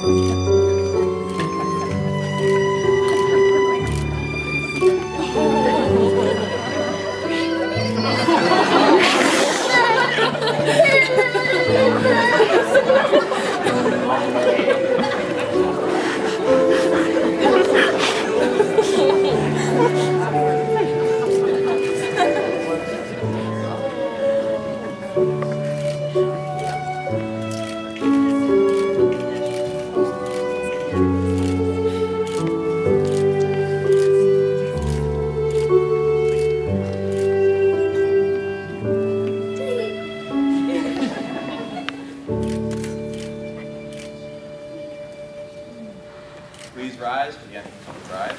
Please rise for the entrance of the bride.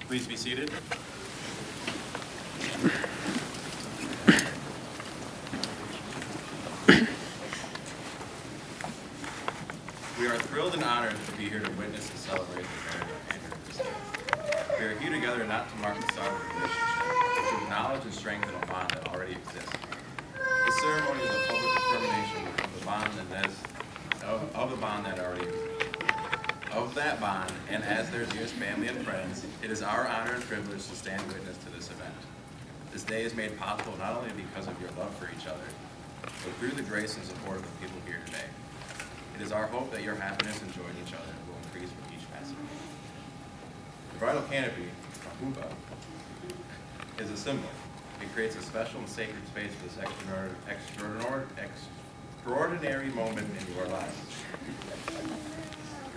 Please be seated. We are thrilled and honored to be here to witness and celebrate the marriage of Andrew and Kristina. We are here together not to mark the start of the relationship, but to acknowledge and strengthen a bond that already exists. This ceremony is a public affirmation of the bond that already exists. Of that bond, and as their dearest family and friends, it is our honor and privilege to stand witness to this event. This day is made possible not only because of your love for each other, but through the grace and support of the people here today. It is our hope that your happiness and joy in each other will increase with each passing day. The bridal canopy, a huppah, is a symbol. It creates a special and sacred space for this extraordinary moment in your lives.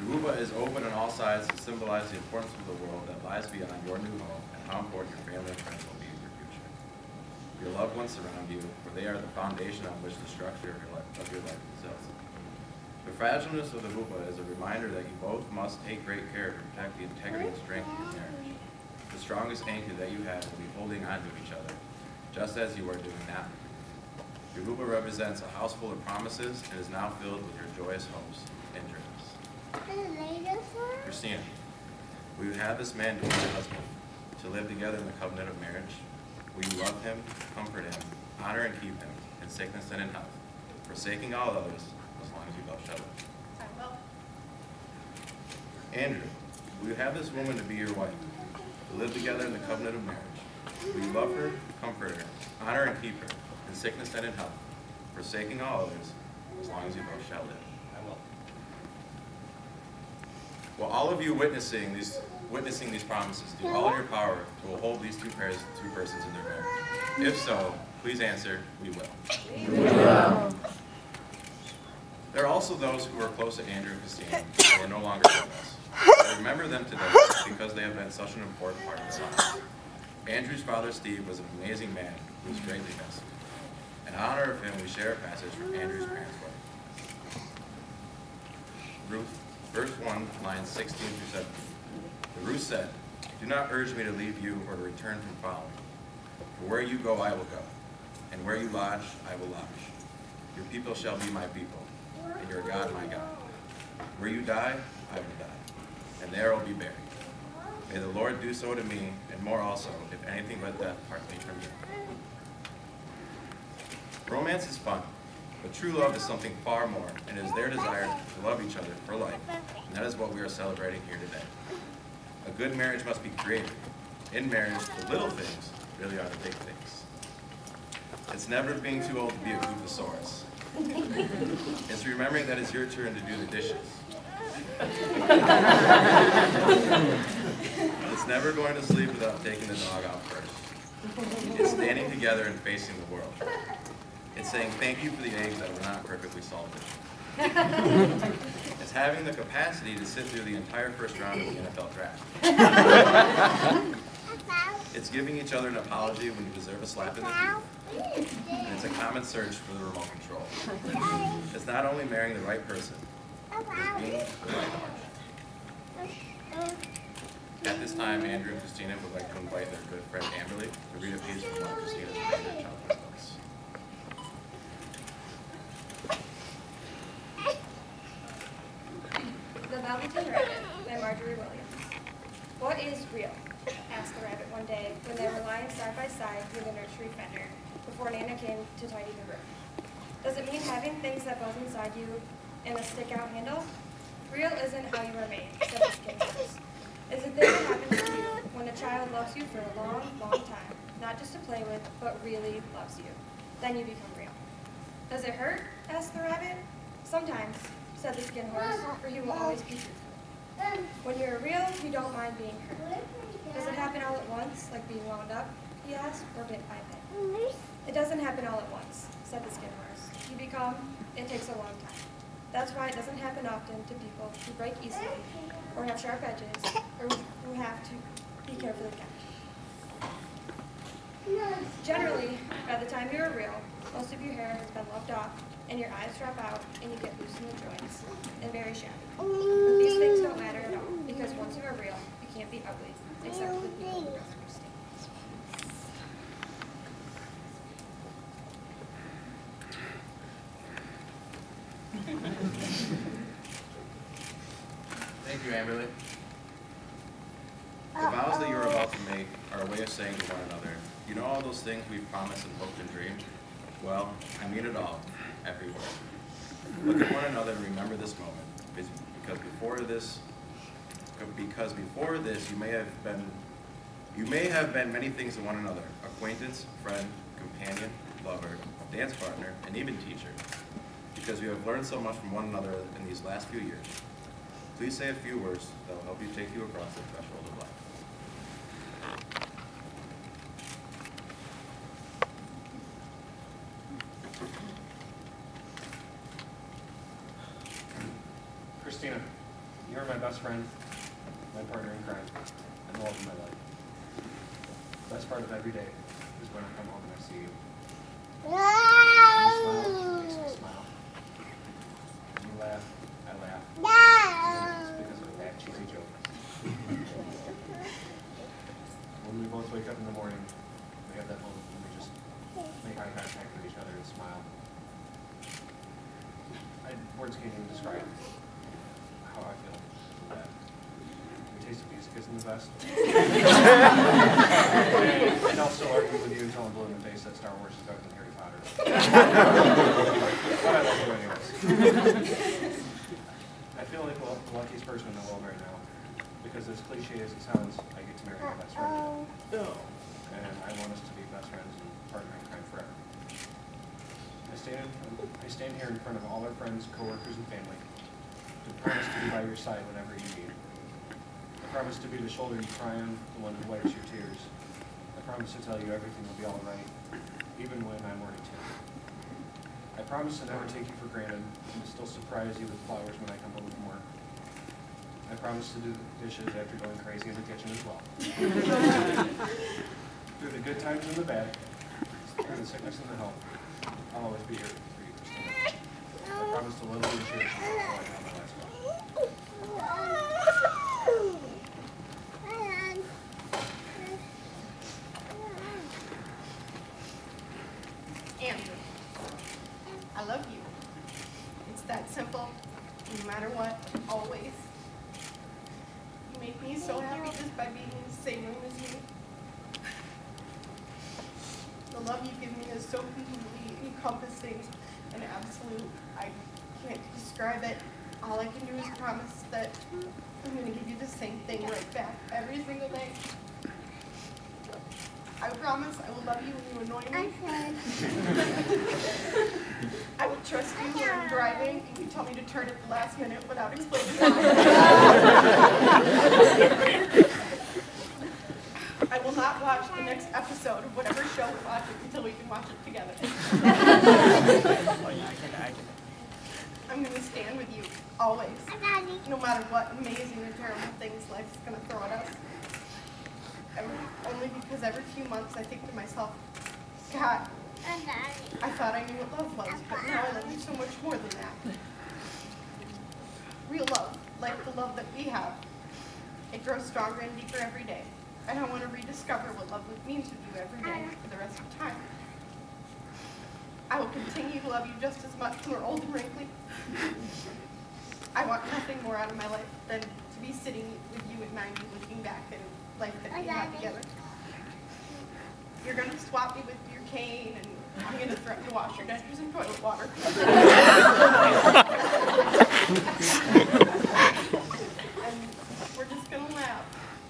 Your huppah is open on all sides to symbolize the importance of the world that lies beyond your new home and how important your family and friends will be in your future. Your loved ones surround you, for they are the foundation on which the structure of your life is built. The fragileness of the huppah is a reminder that you both must take great care to protect the integrity and strength of your marriage. The strongest anchor that you have will be holding on to each other, just as you are doing now. Your huppah represents a house full of promises and is now filled with your joyous hopes and dreams. Kristina, will you have this man to be your husband, to live together in the covenant of marriage? Will you love him, comfort him, honor and keep him, in sickness and in health, forsaking all others, as long as you both shall live? I will. Andrew, will you have this woman to be your wife, to live together in the covenant of marriage? Will you love her, comfort her, honor and keep her, in sickness and in health, forsaking all others, as long as you both shall live? Will all of you witnessing these promises do all in your power to hold these two persons in their marriage? If so, please answer, we will. We will. There are also those who are close to Andrew and Kristina who are no longer with us. I remember them today because they have been such an important part of our lives. Andrew's father, Steve, was an amazing man who was greatly missed. In honor of him, we share a passage from Andrew's parents' wedding. Ruth, verse 1, lines 16 through 17. The Ruth said, "Do not urge me to leave you or to return from following. For where you go, I will go, and where you lodge, I will lodge. Your people shall be my people, and your God my God. Where you die, I will die, and there I will be buried. May the Lord do so to me, and more also, if anything but death part me from you." Romance is fun, but true love is something far more, and it is their desire to love each other for life, And that is what we are celebrating here today. A good marriage must be creative. In marriage, the little things really are the big things. It's never being too old to be a goofosaurus. It's remembering that it's your turn to do the dishes. It's never going to sleep without taking the dog out first. It's standing together and facing the world. It's saying thank you for the eggs that were not perfectly salted. It's having the capacity to sit through the entire first round of the NFL draft. It's giving each other an apology when you deserve a slap in the teeth. And it's a common search for the remote control. It's not only marrying the right person, it's being the right marriage. At this time, Andrew and Kristina would like to invite their good friend Amberly to read a page from one of Kristina's favorite children's books. The Velveteen Rabbit by Marjorie Williams. What is real? Asked the rabbit one day when they were lying side by side near the nursery fender before Nana came to tidy the room. Does it mean having things that buzz inside you and a stick-out handle? Real isn't how you are made, said the skin horse. It's a thing that happens to you when a child loves you for a long, long time, not just to play with, but really loves you. Then you become real. Does it hurt? Asked the rabbit. Sometimes, said the skin horse, for he will always be truthful. When you're real, you don't mind being hurt. Does it happen all at once, like being wound up, he asked, or bit by bit? It doesn't happen all at once, said the skin horse. You become, it takes a long time. That's why it doesn't happen often to people who break easily, or have sharp edges, or who have to be carefully kept. Generally, by the time you're real, most of your hair has been loved off, and your eyes drop out, and you get loose in the joints, and very shabby. But these things don't matter at all, because once you are real, you can't be ugly, except for the people who dress for state. Thank you, Amberly. The vows that you're about to make are a way of saying to one another, you know all those things we've promised and hoped and dreamed? Well, I mean it all, every word. Look at one another and remember this moment, because before this you may have been many things to one another: acquaintance, friend, companion, lover, dance partner, and even teacher. Because you have learned so much from one another in these last few years. Please say a few words that will help you take you across the threshold of life. Kristina, you are my best friend, my partner in crime, and the love of my life. The best part of every day is when I come home and I see you. You smile, it makes me smile. You laugh, I laugh. It's because of a bad, cheesy joke. When we both wake up in the morning, we have that moment when we just make eye contact with each other and smile. Words can't even describe how I feel. We taste a piece of kissing the best. And I'll still argue with you until I'm blue in the face that Star Wars is better than Harry Potter. But I love you anyways. I feel like the luckiest person in the world right now, because as cliche as it sounds, I get to marry my best friend. And I want us to be best friends and partner in crime forever. I stand here in front of all our friends, coworkers, and family to promise to be by your side whenever you need. I promise to be the shoulder you cry on, the one who wipes your tears. I promise to tell you everything will be all right, even when I'm worried too. I promise to never take you for granted and to still surprise you with flowers when I come home from work. I promise to do the dishes after going crazy in the kitchen as well. Through the good times and the bad, through the sickness and the health, I'll always be here for you, Kristina. I promise to love you and cherish you until I have my last breath. Andrew, I love you. It's that simple, no matter what, always. You make me so happy just by being in the same room as you. The love you give me is so completely encompassing and absolute. I can't describe it. All I can do is promise that I'm going to give you the same thing right back every single day. I promise I will love you when you annoy me. I will trust you when I'm driving and you tell me to turn at the last minute without explaining why. I will not watch the next episode of whatever show we're watching until we can watch it together. I'm going to stand with you, always, no matter what amazing or terrible things life is going to throw at us. Only because every few months I think to myself, God, I thought I knew what love was, but now I love you so much more than that. Real love, like the love that we have, it grows stronger and deeper every day. And I want to rediscover what love means with you every day for the rest of time. I will continue to love you just as much when we're old and wrinkly. I want nothing more out of my life than to be sitting with you at 90 looking back at life that we had together. You're going to swap me with your cane, and I'm going to threaten to wash your dishes in toilet water. And we're just going to laugh.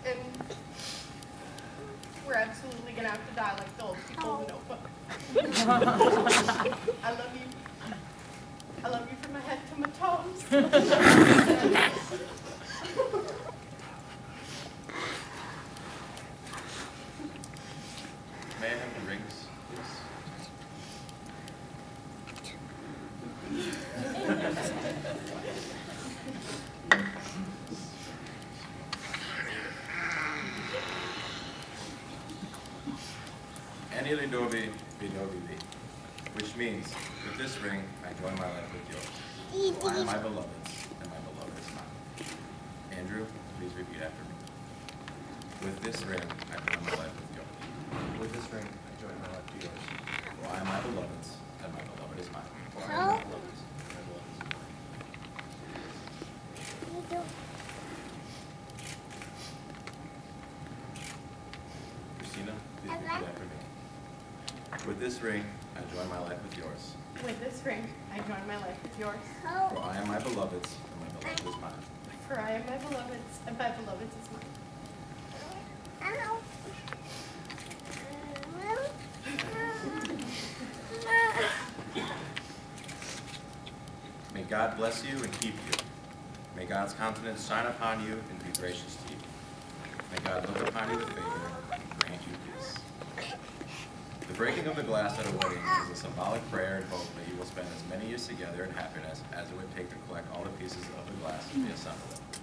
And we're absolutely going to have to die like the old people in the Notebook. I love you. I love you from my head to my toes. May I have the rings, please? Anili Dovi Vinovi, which means, with this ring, I join my life with yours. I am my beloved's, and my beloved is mine. Andrew, please repeat after me. With this ring, I join my life with yours. With this ring, I join my life to yours. For I am my beloved's, and my beloved is mine. For I am my beloved's, and my beloved is mine. Kristina, please repeat after me. With this ring, I join my life with yours. With this ring, I join my life with yours. For I am my beloved's, and my beloved is mine. For I am my beloved's, and my beloved's is mine. May God bless you and keep you. May God's countenance shine upon you and be gracious to you. May God look upon you with favor and grant you peace. The breaking of the glass at a wedding is a symbolic prayer and hope that you will spend as many years together in happiness as it would take to collect all the pieces of the glass and reassemble it.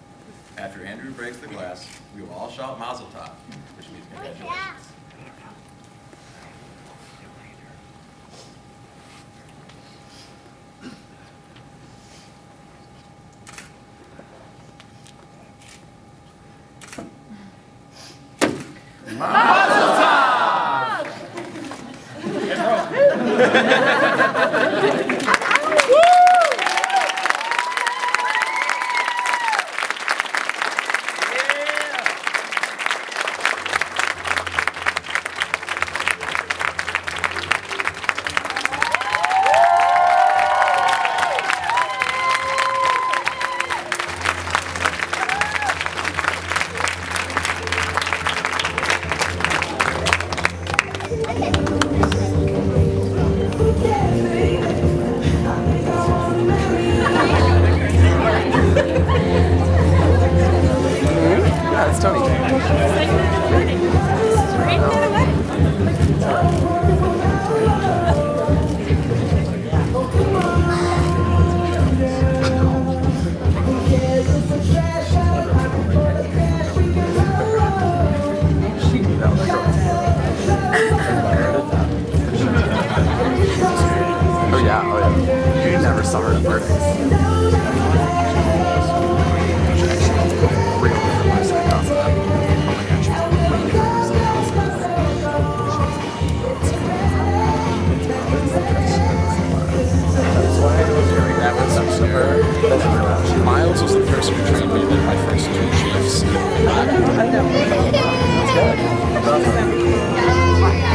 After Andrew breaks the glass, we will all shout Mazel Tov, which means congratulations. Miles was the person who trained me in my first two shifts.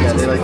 Yeah, they like